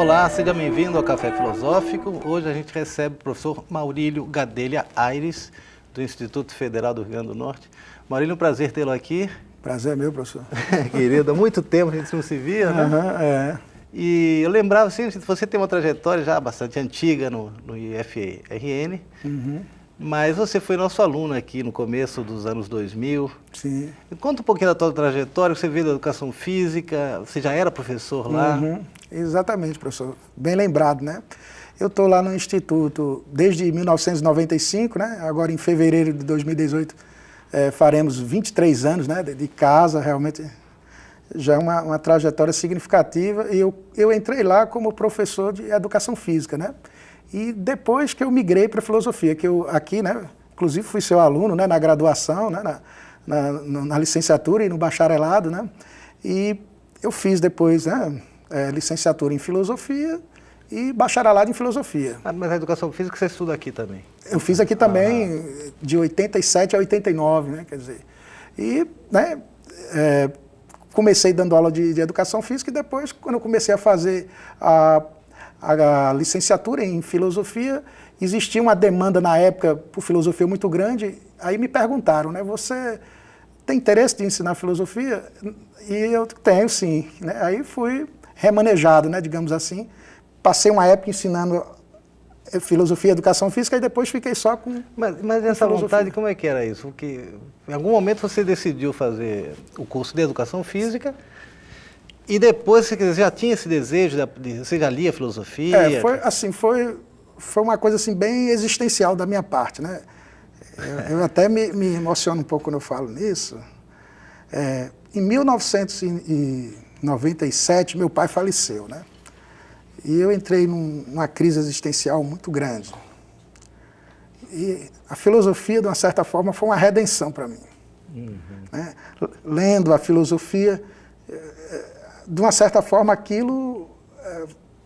Olá, seja bem-vindo ao Café Filosófico. Hoje a gente recebe o professor Maurílio Gadelha Aires, do Instituto Federal do Rio Grande do Norte. Maurílio, um prazer tê-lo aqui. Prazer é meu, professor. Querido, há muito tempo a gente não se via, né? E eu lembrava, assim, você tem uma trajetória já bastante antiga no IFRN, mas você foi nosso aluno aqui no começo dos anos 2000. Sim. Conta um pouquinho da tua trajetória, você veio da educação física, você já era professor lá? Exatamente, professor. Bem lembrado, né? Eu estou lá no Instituto desde 1995, né? Agora em fevereiro de 2018 faremos 23 anos, né? De casa, realmente já é uma trajetória significativa. E eu entrei lá como professor de educação física, né? E depois que eu migrei para filosofia, que eu aqui, né? Inclusive fui seu aluno, né? Na graduação, né? Na licenciatura e no bacharelado, né? E eu fiz depois, né? Licenciatura em filosofia e bacharelado em filosofia. Mas a educação física você estuda aqui também? Eu fiz aqui também de 87 a 89, né? Quer dizer, e, né? Comecei dando aula de educação física e depois, quando eu comecei a fazer a licenciatura em filosofia, existia uma demanda na época por filosofia muito grande. Aí me perguntaram, né? Você tem interesse de ensinar filosofia? E eu tenho, sim, né? Aí fui remanejado, né? Digamos assim. Passei uma época ensinando filosofia e educação física e depois fiquei só com Mas essa vontade, como é que era isso? Porque em algum momento você decidiu fazer o curso de educação física e depois você já tinha esse desejo, você já lia filosofia? Foi uma coisa assim bem existencial da minha parte, né? Eu até me emociono um pouco quando eu falo nisso. Em 1997, meu pai faleceu, né? E eu entrei numa crise existencial muito grande. E a filosofia, de uma certa forma, foi uma redenção para mim. Né? Lendo a filosofia, de uma certa forma, aquilo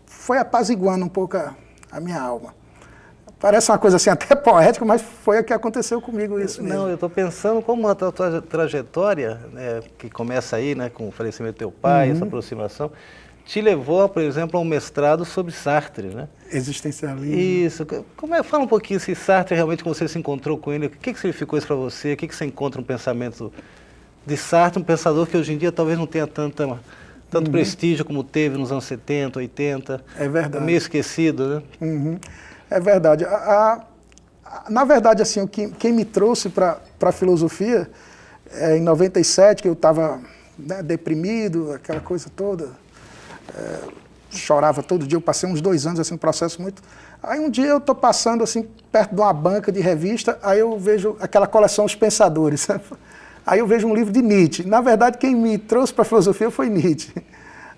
foi apaziguando um pouco a minha alma. Parece uma coisa assim até poética, mas foi o que aconteceu comigo isso mesmo. Não, eu estou pensando como a tua trajetória, né, que começa aí, né, com o falecimento do teu pai, essa aproximação, te levou, por exemplo, a um mestrado sobre Sartre, né? Existencialismo. Isso. Fala um pouquinho se Sartre realmente, como você se encontrou com ele, o que significou isso para você? O que você encontra no pensamento de Sartre, um pensador que hoje em dia talvez não tenha tanto prestígio como teve nos anos 70, 80. É verdade. Meio esquecido, né? É verdade. Na verdade, assim, quem me trouxe para a filosofia, em 97, que eu estava, né, deprimido, aquela coisa toda, chorava todo dia, eu passei uns 2 anos assim, no processo muito... Aí um dia eu estou passando assim, perto de uma banca de revista, aí eu vejo aquela coleção Os Pensadores. Aí eu vejo um livro de Nietzsche. Na verdade, quem me trouxe para a filosofia foi Nietzsche.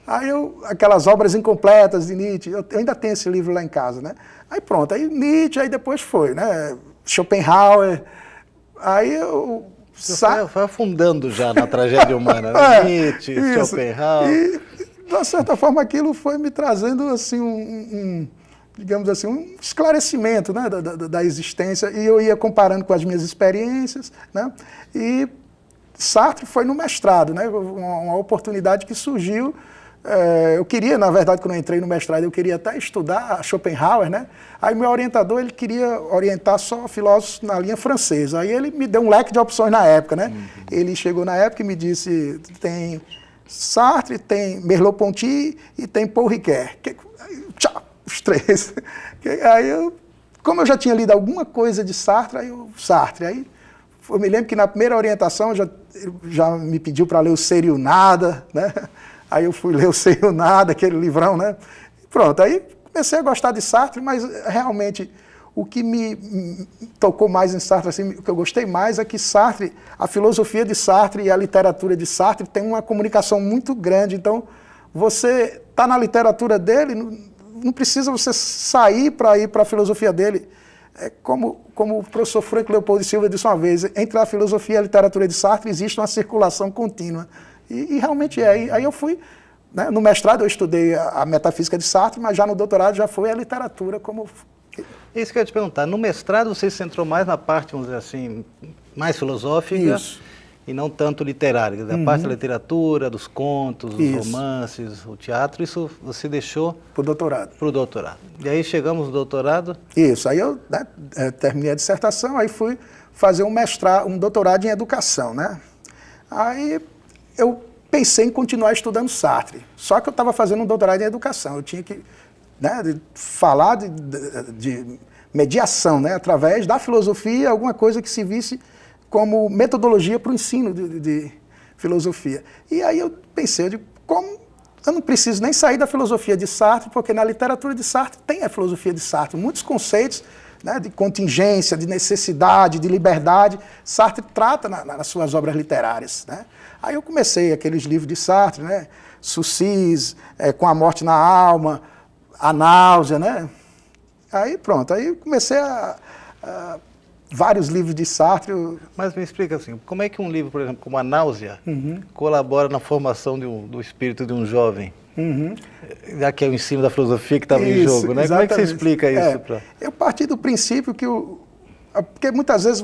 Aí aquelas obras incompletas de Nietzsche, eu ainda tenho esse livro lá em casa, né? Aí pronto, aí Nietzsche, aí depois foi, né? Schopenhauer, aí eu... Você foi afundando já na tragédia humana, né? Nietzsche, Schopenhauer... De uma certa forma, aquilo foi me trazendo assim, digamos assim, um esclarecimento, né, da existência, e eu ia comparando com as minhas experiências, né, e Sartre foi no mestrado, né, uma oportunidade que surgiu. Eu queria, na verdade, quando eu entrei no mestrado, eu queria até estudar Schopenhauer, né, aí meu orientador, ele queria orientar só filósofos na linha francesa, aí ele me deu um leque de opções na época, né, ele chegou na época e me disse, tem Sartre, tem Merleau-Ponty e tem Paul Ricoeur. Tchau, os 3. Aí como eu já tinha lido alguma coisa de Sartre, aí eu me lembro que na primeira orientação já me pediu para ler o Ser e o Nada, né? Aí eu fui ler o Ser e o Nada, aquele livrão, né? Pronto, aí comecei a gostar de Sartre, mas realmente o que me tocou mais em Sartre, assim, o que eu gostei mais é que Sartre, a filosofia de Sartre e a literatura de Sartre tem uma comunicação muito grande. Então, você está na literatura dele, não precisa você sair para ir para a filosofia dele. Como o professor Franco Leopoldo de Silva disse uma vez, entre a filosofia e a literatura de Sartre existe uma circulação contínua. E realmente é. Aí eu fui, né, no mestrado eu estudei a metafísica de Sartre, mas já no doutorado já foi a literatura como... Isso que eu ia te perguntar, no mestrado você se centrou mais na parte, vamos dizer assim, mais filosófica. Isso. e não tanto literário. A parte da literatura, dos contos, dos romances, o teatro, isso você deixou para o doutorado. Para o doutorado. E aí chegamos no doutorado? Isso, aí eu terminei a dissertação, aí fui fazer um doutorado em educação, né? Aí eu pensei em continuar estudando Sartre, só que eu estava fazendo um doutorado em educação, eu tinha que falar de mediação, né, através da filosofia, alguma coisa que se visse como metodologia para o ensino de filosofia. E aí eu pensei, como eu não preciso nem sair da filosofia de Sartre, porque na literatura de Sartre tem a filosofia de Sartre, muitos conceitos, né, de contingência, de necessidade, de liberdade, Sartre trata nas suas obras literárias, né? Aí eu comecei aqueles livros de Sartre, né, Sucis, Com a Morte na Alma, A Náusea, né? Aí pronto, aí comecei vários livros de Sartre. Mas me explica assim, como é que um livro, por exemplo, como A Náusea, colabora na formação do espírito de um jovem? Já que é o ensino da filosofia que estava em jogo, né? Exatamente. Como é que você explica isso? Eu parti do princípio que porque muitas vezes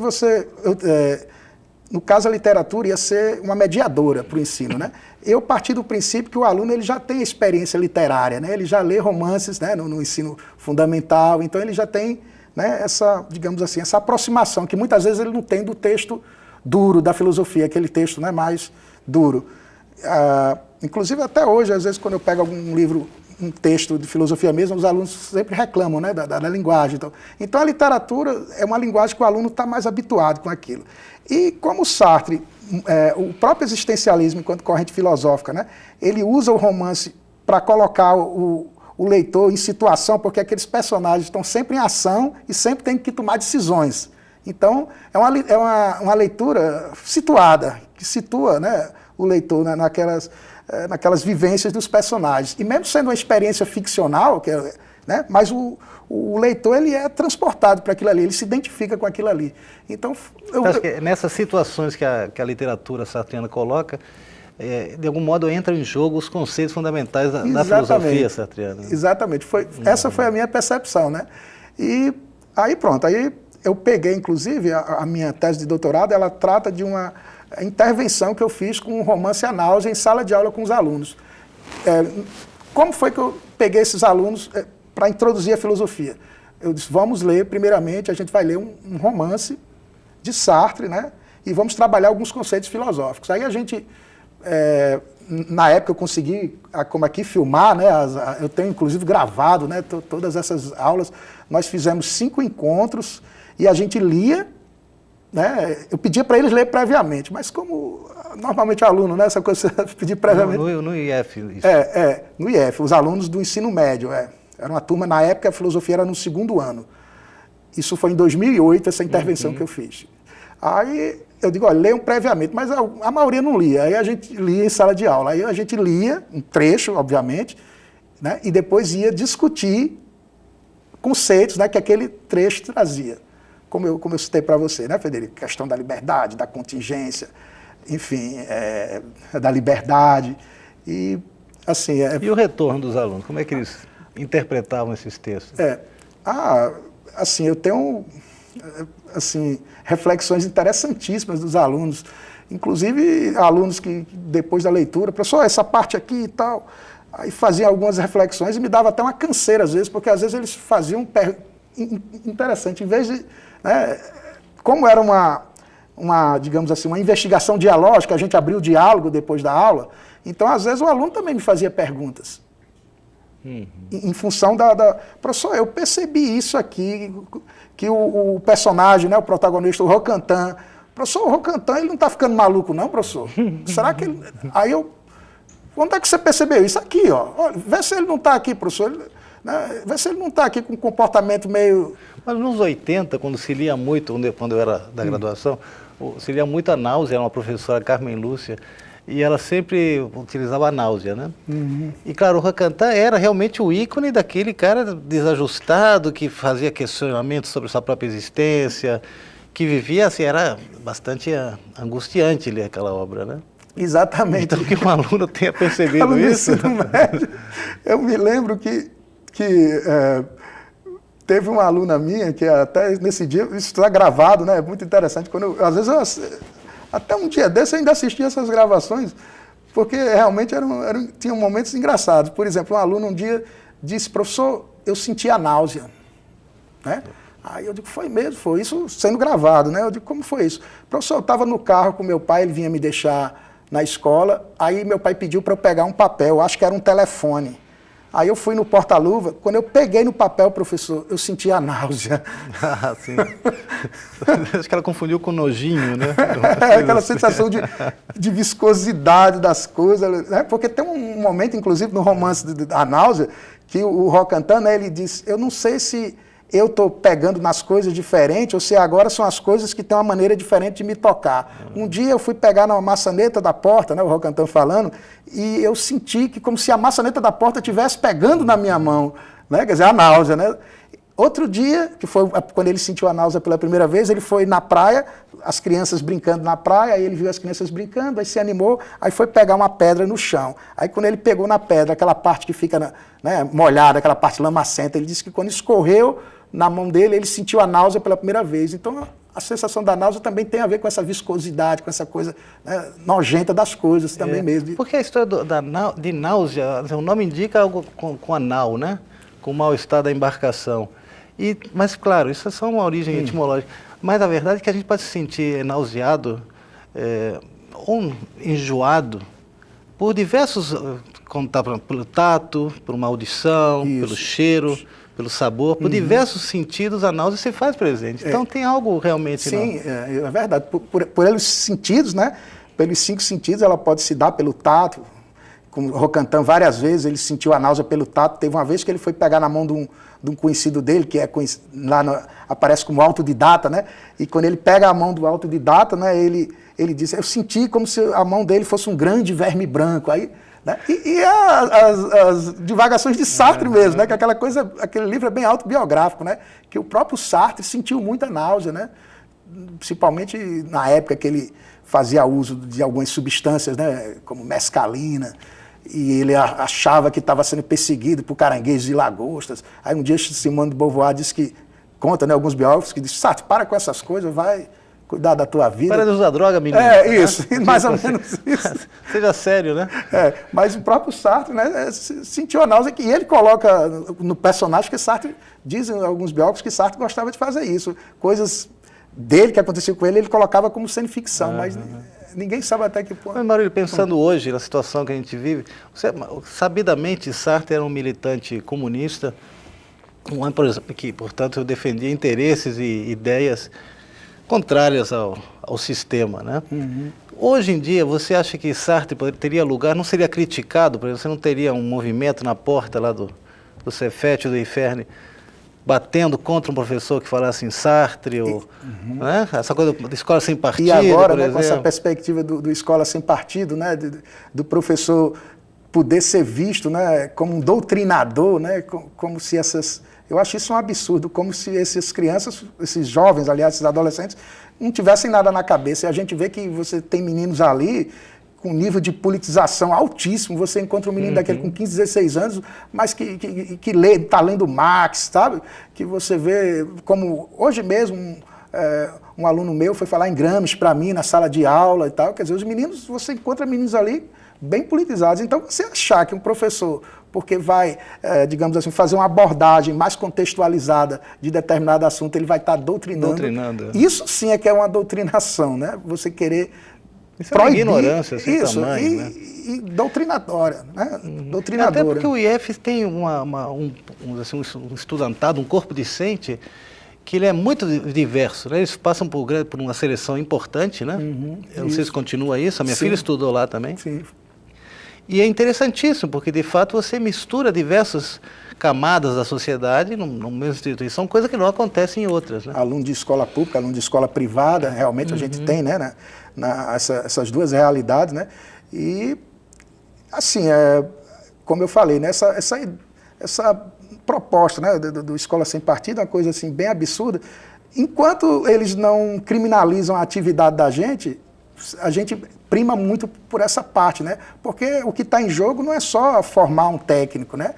no caso a literatura ia ser uma mediadora para o ensino, né? Eu parti do princípio que o aluno ele já tem experiência literária, né? Ele já lê romances, né, no ensino fundamental, então ele já tem, né, essa, digamos assim, essa aproximação que muitas vezes ele não tem do texto duro da filosofia, aquele texto, né, mais duro. Inclusive até hoje, às vezes quando eu pego algum livro, um texto de filosofia mesmo, os alunos sempre reclamam, né, da linguagem. Então a literatura é uma linguagem que o aluno está mais habituado com aquilo. E como Sartre, o próprio existencialismo enquanto corrente filosófica, né, ele usa o romance para colocar o leitor em situação, porque aqueles personagens estão sempre em ação e sempre têm que tomar decisões. Então é uma leitura situada, que situa, né, o leitor naquelas vivências dos personagens. E mesmo sendo uma experiência ficcional, né, mas o leitor ele é transportado para aquilo ali, ele se identifica com aquilo ali. Então, acho que nessas situações que a literatura sartriana coloca, de algum modo entra em jogo os conceitos fundamentais da filosofia sartriana. Exatamente. Essa foi a minha percepção, né? E aí pronto, aí eu peguei, inclusive, a minha tese de doutorado, ela trata de uma intervenção que eu fiz com o romance A Náusea em sala de aula com os alunos. Como foi que eu peguei esses alunos para introduzir a filosofia? Eu disse, vamos ler, primeiramente, a gente vai ler um romance de Sartre, né? E vamos trabalhar alguns conceitos filosóficos. Aí a gente, na época eu consegui, como aqui, filmar, né? Eu tenho inclusive gravado, né, todas essas aulas. Nós fizemos 5 encontros e a gente lia, né? Eu pedia para eles ler previamente, mas como normalmente o aluno, né, essa coisa de pedir previamente... No IF. Isso. No IF, os alunos do ensino médio. Era uma turma, na época a filosofia era no 2º ano. Isso foi em 2008, essa intervenção que eu fiz. Aí eu digo, olha, leiam previamente, mas a maioria não lia. Aí a gente lia em sala de aula. Aí a gente lia um trecho, obviamente, né, e depois ia discutir conceitos, né, que aquele trecho trazia. Como eu citei para você, né, Frederico? Questão da liberdade, da contingência, enfim, da liberdade. E, assim... E o retorno dos alunos? Como é que eles interpretavam esses textos? Assim, eu tenho assim, reflexões interessantíssimas dos alunos, inclusive alunos que, depois da leitura, professor, essa parte aqui e tal, aí faziam algumas reflexões e me dava até uma canseira às vezes, porque às vezes eles faziam interessante, em vez de... Né, como era digamos assim, uma investigação dialógica, a gente abriu o diálogo depois da aula, então às vezes o aluno também me fazia perguntas. Em função professor, eu percebi isso aqui, que o personagem, né, o protagonista, o Roquentin, professor, o Roquentin, ele não está ficando maluco não, professor? Será que ele... Aí onde é que você percebeu isso? Aqui, ó. Olha, vê se ele não está aqui, professor. Né, vê se ele não está aqui com um comportamento meio... Mas nos 80, quando se lia muito, quando eu era da graduação, se lia muito A Náusea, era uma professora, Carmen Lúcia, e ela sempre utilizava A Náusea, né? E claro, o Roquentin era realmente o ícone daquele cara desajustado, que fazia questionamentos sobre sua própria existência, que vivia assim, era bastante angustiante ler aquela obra, né? Exatamente. Então que um aluno tenha percebido isso. Médio, eu me lembro que teve uma aluna minha que até nesse dia, isso está gravado, né? É muito interessante. Às vezes Até um dia desse eu ainda assisti essas gravações, porque realmente tinham momentos engraçados. Por exemplo, um aluno um dia disse, professor, eu sentia náusea, né? Aí eu digo, foi mesmo, foi isso sendo gravado, né? Eu digo, como foi isso? Professor, eu estava no carro com meu pai, ele vinha me deixar na escola, aí meu pai pediu para eu pegar um papel, acho que era um telefone. Aí eu fui no porta-luva, quando eu peguei no papel, professor, eu sentia náusea. Ah, sim. Acho que ela confundiu com nojinho, né? Aquela sensação de viscosidade das coisas, né? Porque tem um momento, inclusive, no romance da náusea, que o Rocantan, né, ele diz, eu não sei se eu estou pegando nas coisas diferentes ou se agora são as coisas que têm uma maneira diferente de me tocar. Um dia eu fui pegar na maçaneta da porta, né, o Rocantan falando, e eu senti que como se a maçaneta da porta estivesse pegando na minha mão, né, quer dizer, a náusea, né? Outro dia, que foi quando ele sentiu a náusea pela primeira vez, ele foi na praia, as crianças brincando na praia, aí ele viu as crianças brincando, aí se animou, aí foi pegar uma pedra no chão. Aí quando ele pegou na pedra, aquela parte que fica molhada, aquela parte lamacenta, ele disse que quando escorreu na mão dele, ele sentiu a náusea pela primeira vez. Então, a sensação da náusea também tem a ver com essa viscosidade, com essa coisa, né, nojenta das coisas também mesmo. Porque a história de náusea, o nome indica algo com anal, né? Com o mal-estar da embarcação. Mas, claro, isso é só uma origem etimológica. Mas a verdade é que a gente pode se sentir nauseado ou enjoado por diversos, como tá, pelo tato, por uma audição, pelo cheiro, pelo sabor, por diversos sentidos a náusea se faz presente. Então tem algo realmente... Sim, é verdade. Por eles sentidos, né? Pelos 5 sentidos, ela pode se dar pelo tato. Como o Rocantan, várias vezes ele sentiu a náusea pelo tato. Teve uma vez que ele foi pegar na mão de um conhecido dele, que aparece como autodidata, né? E quando ele pega a mão do autodidata, né, ele disse, eu senti como se a mão dele fosse um grande verme branco. Aí, né? As divagações de Sartre mesmo, né? Que aquele livro é bem autobiográfico, né? Que o próprio Sartre sentiu muita náusea, né? Principalmente na época que ele fazia uso de algumas substâncias, né? Como mescalina. E ele achava que estava sendo perseguido por caranguejos e lagostas. Aí um dia Simone de Beauvoir disse que, conta, né, alguns biógrafos, que diz, Sartre, para com essas coisas, vai cuidar da tua vida. Para de usar droga, menino. Isso, mais ou menos isso. Seja sério, né? Mas o próprio Sartre, né, sentiu a náusea, e ele coloca no personagem que Sartre, dizem alguns biógrafos que Sartre gostava de fazer isso. Coisas dele que aconteciam com ele colocava como sendo ficção, mas... Ninguém sabe até que ponto. Mas, Maurílio, pensando hoje na situação que a gente vive, sabidamente Sartre era um militante comunista, por exemplo, que, portanto, defendia interesses e ideias contrárias ao sistema, né? Hoje em dia, você acha que Sartre teria lugar, não seria criticado, por exemplo, você não teria um movimento na porta lá do Cefet, do Inferno, batendo contra um professor que falasse em Sartre, ou, né? Essa coisa da escola sem partido, e agora, por né, exemplo. com essa perspectiva do escola sem partido, né, do professor poder ser visto, né, como um doutrinador, né, como se essas... Eu acho isso um absurdo, como se essas crianças, esses jovens, aliás, esses adolescentes, não tivessem nada na cabeça. E a gente vê que você tem meninos ali com nível de politização altíssimo, você encontra um menino daquele com 15, 16 anos, mas que está lendo Marx, sabe? Que você vê como, hoje mesmo, um aluno meu foi falar em Gramsci para mim, na sala de aula e tal, quer dizer, os meninos, você encontra meninos ali bem politizados. Então, você achar que um professor, porque vai, digamos assim, fazer uma abordagem mais contextualizada de determinado assunto, ele vai estar doutrinando. Isso sim é que é uma doutrinação, né? Você querer... Isso é uma ignorância sem tamanho, né? E doutrinatória, né? Doutrinadora. Até porque o IF tem um estudantado, um corpo discente, que ele é muito diverso, né? Eles passam por uma seleção importante, né? Eu não sei se continua isso, a minha filha estudou lá também. Sim. E é interessantíssimo, porque de fato você mistura diversas camadas da sociedade numa mesma instituição, coisa que não acontece em outras, né? Aluno de escola pública, aluno de escola privada, realmente a gente tem, né? Essas duas realidades, né? E, assim, como eu falei, né? Essa proposta, né, do Escola Sem Partido é uma coisa assim, bem absurda. Enquanto eles não criminalizam a atividade da gente, a gente prima muito por essa parte, né? Porque o que está em jogo não é só formar um técnico, né?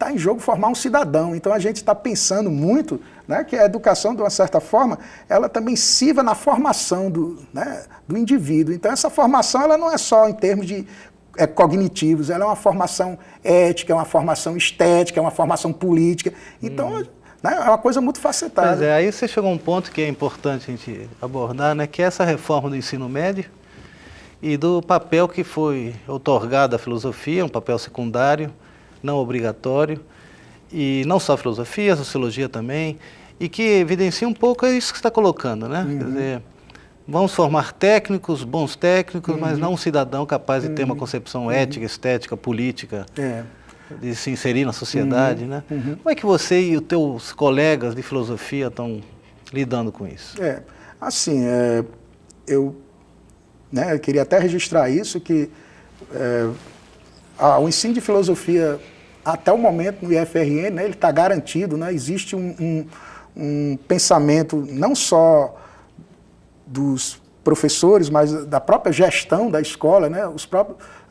está em jogo formar um cidadão. Então a gente está pensando muito, né, que a educação, de uma certa forma, ela também sirva na formação do indivíduo. Então essa formação ela não é só em termos de cognitivos, ela é uma formação ética, é uma formação estética, é uma formação política. Então né, é uma coisa muito facetada. Pois aí você chegou a um ponto que é importante a gente abordar, né, que é essa reforma do ensino médio e do papel que foi otorgado à filosofia, um papel secundário, não obrigatório, e não só a filosofia, a sociologia também, e que evidencia um pouco isso que você está colocando, né? Quer dizer, vamos formar técnicos, bons técnicos, mas não um cidadão capaz de ter uma concepção ética, estética, política, de se inserir na sociedade, né? Como é que você e os teus colegas de filosofia estão lidando com isso? Assim, eu queria até registrar isso, que o ensino de filosofia, até o momento, no IFRN, né, ele está garantido, né, existe um pensamento não só dos professores, mas da própria gestão da escola, né,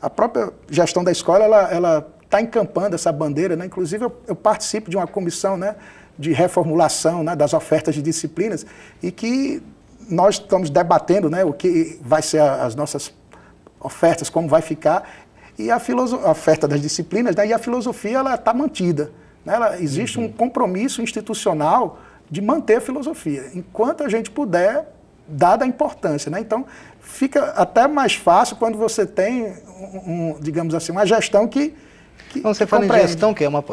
a própria gestão da escola, ela está encampando essa bandeira, né, inclusive eu participo de uma comissão, né, de reformulação, né, das ofertas de disciplinas, e que nós estamos debatendo, né, o que vai ser as nossas ofertas, como vai ficar, e a oferta das disciplinas, né, e a filosofia ela está mantida. Né, existe um compromisso institucional de manter a filosofia, enquanto a gente puder, dada a importância. Né? Então, fica até mais fácil quando você tem, digamos assim, uma gestão que Quando você fala em gestão, que é uma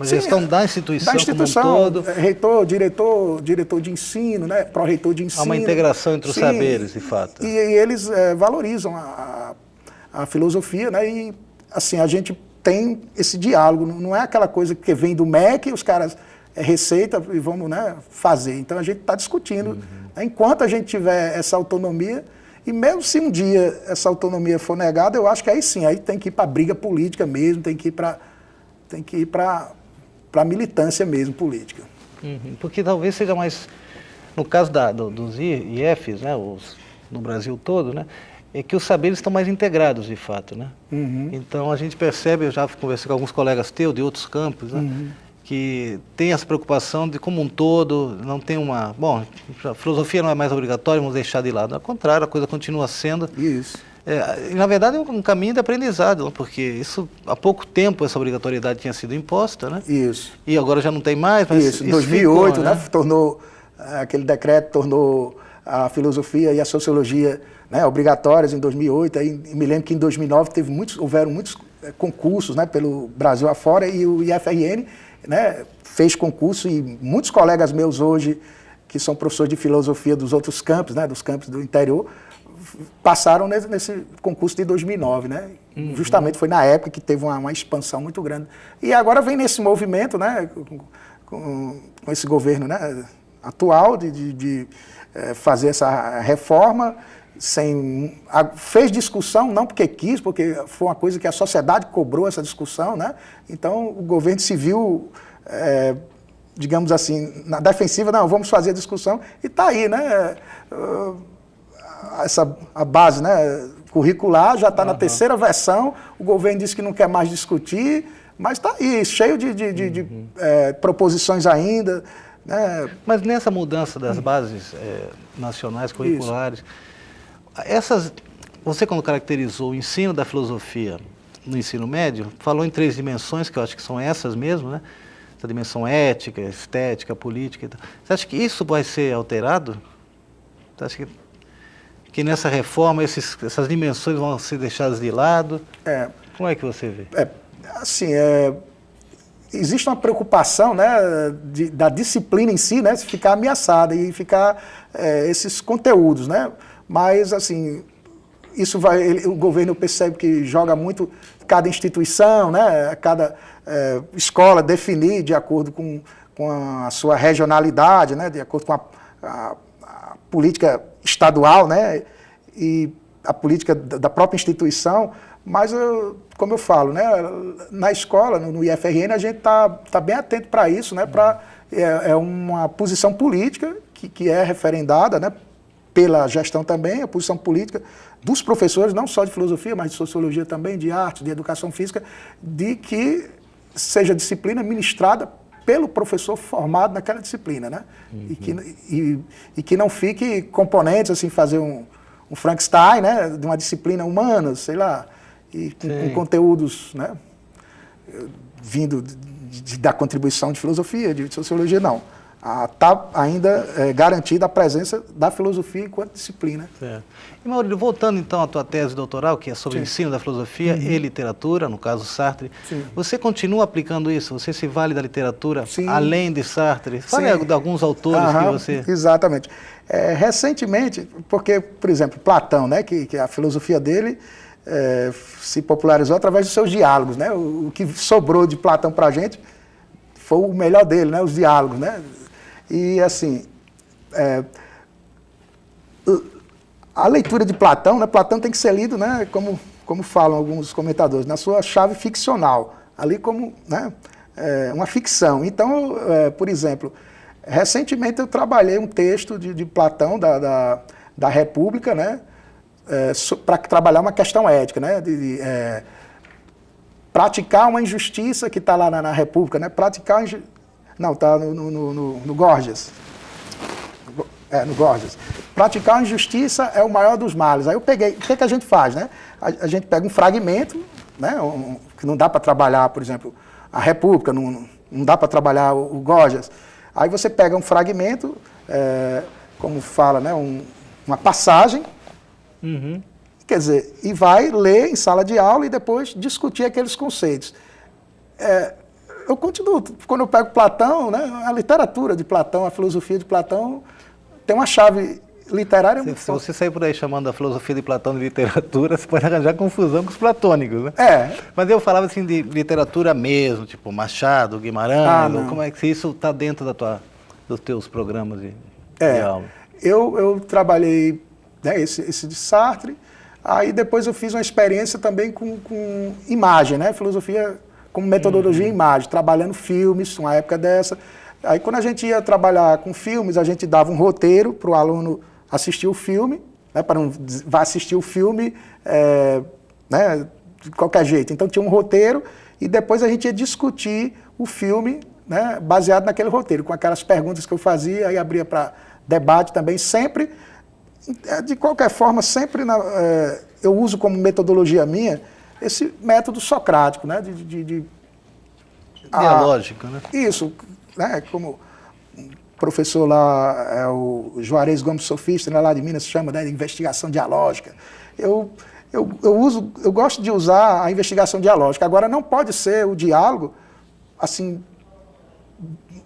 gestão da instituição como um todo. Reitor, diretor de ensino, né? Pró-reitor de ensino. Há uma integração entre os saberes, de fato. E eles valorizam a filosofia, né? E assim, a gente tem esse diálogo, não é aquela coisa que vem do MEC, os caras receita e vamos, né, fazer. Então a gente está discutindo. Enquanto a gente tiver essa autonomia, e mesmo se um dia essa autonomia for negada, eu acho que aí sim, aí tem que ir para a briga política mesmo, tem que ir para a militância mesmo política. Porque talvez seja mais, no caso dos IFs, né, no Brasil todo, né, é que os saberes estão mais integrados, de fato, né? Então a gente percebe, eu já conversei com alguns colegas teus de outros campos, né, que tem essa preocupação de como um todo, não tem uma... Bom, a filosofia não é mais obrigatória, vamos deixar de lado. Ao contrário, a coisa continua sendo... Isso. E, na verdade, é um caminho de aprendizado, porque isso, há pouco tempo essa obrigatoriedade tinha sido imposta, né? Isso. E agora já não tem mais, mas isso. Em 2008, ficou, né? Tornou, aquele decreto tornou a filosofia e a sociologia, né, obrigatórias em 2008. Aí me lembro que em 2009 houveram muitos concursos, né, pelo Brasil afora, e o IFRN, né, fez concurso, e muitos colegas meus hoje, que são professores de filosofia dos outros campos, né, dos campos do interior, passaram nesse concurso de 2009, né? Justamente foi na época que teve uma expansão muito grande. E agora vem nesse movimento, né, com esse governo, né, atual de fazer essa reforma, fez discussão, não porque quis, porque foi uma coisa que a sociedade cobrou essa discussão, né? Então o governo se viu, digamos assim, na defensiva, não, vamos fazer a discussão, e está aí, né? A base, né, curricular já está na terceira versão, o governo disse que não quer mais discutir, mas está aí, cheio de proposições ainda. Né? Mas nessa mudança das bases nacionais curriculares, você quando caracterizou o ensino da filosofia no ensino médio, falou em 3 dimensões, que eu acho que são essas mesmo, né? Essa dimensão ética, estética, política e tal. Você acha que isso vai ser alterado? Você acha que nessa reforma essas dimensões vão ser deixadas de lado? Como é que você vê? Assim, existe uma preocupação, né, da disciplina em si, né, se ficar ameaçada e ficar esses conteúdos, né? Mas, assim, o governo percebe que joga muito cada instituição, né, cada escola definir de acordo com a sua regionalidade, né, de acordo com a política estadual, né, e a política da própria instituição. Mas, como eu falo, né, na escola, no IFRN, a gente tá bem atento para isso, né, é uma posição política que é referendada, né, pela gestão também, a posição política dos professores, não só de filosofia, mas de sociologia também, de arte, de educação física, de que seja disciplina ministrada pelo professor formado naquela disciplina, né? E que não fique componentes, assim, fazer um Frankenstein, né? De uma disciplina humana, sei lá, e com conteúdos, né? Vindo da contribuição de filosofia, de sociologia, não. Está ainda garantida a presença da filosofia enquanto disciplina. Certo. E, Maurílio, voltando então à tua tese doutoral, que é sobre o ensino da filosofia e literatura, no caso Sartre, você continua aplicando isso? Você se vale da literatura além de Sartre? Fale de alguns autores que você... Exatamente. Recentemente, porque, por exemplo, Platão, né, que a filosofia dele se popularizou através dos seus diálogos, né? O que sobrou de Platão para a gente foi o melhor dele, né, os diálogos, né? E, assim, a leitura de Platão, né, Platão tem que ser lido, né, como falam alguns comentadores, na sua chave ficcional, ali como, né, uma ficção. Então, por exemplo, recentemente eu trabalhei um texto de Platão, da República, né, para trabalhar uma questão ética, né, praticar uma injustiça que está lá na República, né, não, está no Gorgias. No Gorgias. Praticar a injustiça é o maior dos males. Aí eu peguei, o que a gente faz, né? A gente pega um fragmento, né? Que não dá para trabalhar, por exemplo, a República, não dá para trabalhar o Gorgias. Aí você pega um fragmento, como fala, né? Uma passagem, quer dizer, e vai ler em sala de aula e depois discutir aqueles conceitos. Eu continuo, quando eu pego Platão, né, a literatura de Platão, a filosofia de Platão, tem uma chave literária muito forte. Se você sair por aí chamando a filosofia de Platão de literatura, você pode arranjar confusão com os platônicos, né? Mas eu falava assim de literatura mesmo, tipo Machado, Guimarães, como é que isso está dentro dos teus programas de aula? Eu trabalhei, né, esse de Sartre, aí depois eu fiz uma experiência também com imagem, né, filosofia como metodologia em imagem, trabalhando filmes, uma época dessa. Aí quando a gente ia trabalhar com filmes, a gente dava um roteiro para o aluno assistir o filme, né, para não vai assistir o filme né, de qualquer jeito. Então tinha um roteiro e depois a gente ia discutir o filme, né, baseado naquele roteiro, com aquelas perguntas que eu fazia, aí abria para debate também, sempre, de qualquer forma, sempre eu uso como metodologia minha esse método socrático, né? Dialógico, né? Isso, né? Como o professor lá, o Juarez Gomes Sofista, né, lá de Minas, se chama, né, de investigação dialógica. Eu gosto de usar a investigação dialógica. Agora, não pode ser o diálogo, assim,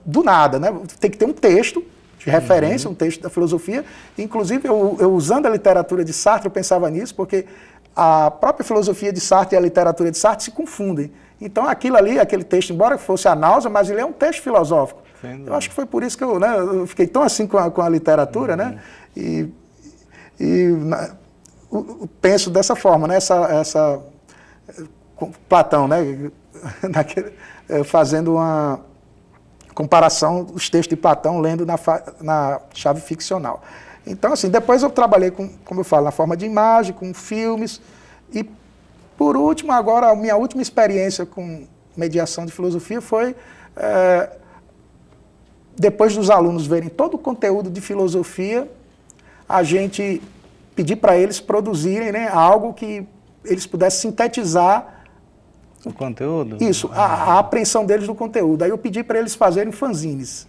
do nada, né? Tem que ter um texto de referência, um texto da filosofia. Inclusive, eu usando a literatura de Sartre, eu pensava nisso, porque a própria filosofia de Sartre e a literatura de Sartre se confundem. Então, aquilo ali, aquele texto, embora fosse a náusea, mas ele é um texto filosófico. Eu acho que foi por isso que eu fiquei tão assim com a literatura, né? E penso dessa forma, né? Platão, né? Fazendo uma comparação dos textos de Platão, lendo na chave ficcional. Então, assim, depois eu trabalhei, como eu falo, na forma de imagem, com filmes. E, por último, agora, a minha última experiência com mediação de filosofia foi, depois dos alunos verem todo o conteúdo de filosofia, a gente pedir para eles produzirem, né, algo que eles pudessem sintetizar o conteúdo? Isso, a apreensão deles do conteúdo. Aí eu pedi para eles fazerem fanzines.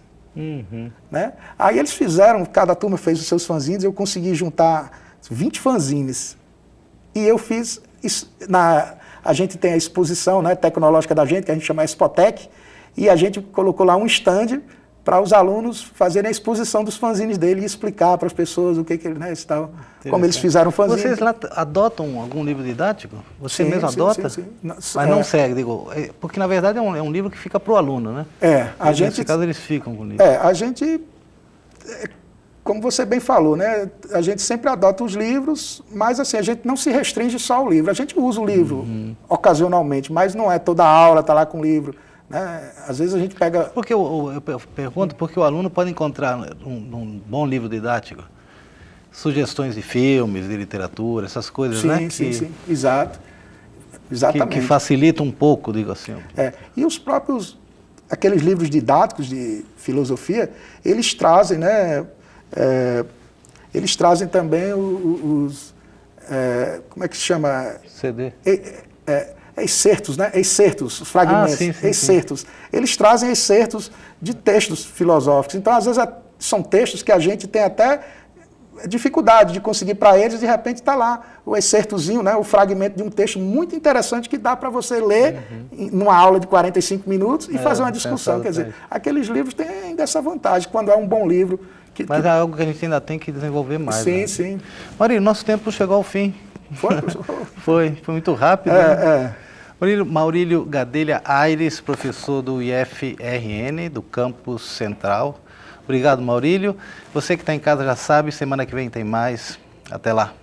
Né? Aí eles fizeram, cada turma fez os seus fanzines, eu consegui juntar 20 fanzines. E eu fiz, a gente tem a exposição, né, tecnológica da gente, que a gente chama Expotec, e a gente colocou lá um stand para os alunos fazerem a exposição dos fanzines dele e explicar para as pessoas o que ele, né, estavam, como eles fizeram o fanzine. Vocês lá adotam algum livro didático? Você mesmo adota? Sim. Mas não segue, digo, porque na verdade é um livro que fica para o aluno, né? Nesse caso eles ficam com o livro. A gente, como você bem falou, né, a gente sempre adota os livros, mas assim, a gente não se restringe só ao livro. A gente usa o livro ocasionalmente, mas não é toda a aula tá lá com o livro. Né? Às vezes a gente pega... Porque eu pergunto, porque o aluno pode encontrar num bom livro didático sugestões de filmes, de literatura, essas coisas, né? Sim, exato. Exatamente. Que facilita um pouco, digo assim. E os próprios, aqueles livros didáticos de filosofia, eles trazem, né, eles trazem também como é que se chama? CD. Excertos, né? Excertos, fragmentos, sim, excertos. Eles trazem excertos de textos filosóficos. Então, às vezes, são textos que a gente tem até dificuldade de conseguir para eles, de repente está lá o excertozinho, né? O fragmento de um texto muito interessante que dá para você ler numa aula de 45 minutos e fazer uma discussão. Quer dizer, aqueles livros têm dessa vantagem, quando é um bom livro. Mas é algo que a gente ainda tem que desenvolver mais. Sim, né? sim. Maurílio, nosso tempo chegou ao fim. Foi? Foi muito rápido. Né? Maurílio Gadelha Aires, professor do IFRN, do Campus Central. Obrigado, Maurílio. Você que está em casa já sabe, semana que vem tem mais. Até lá.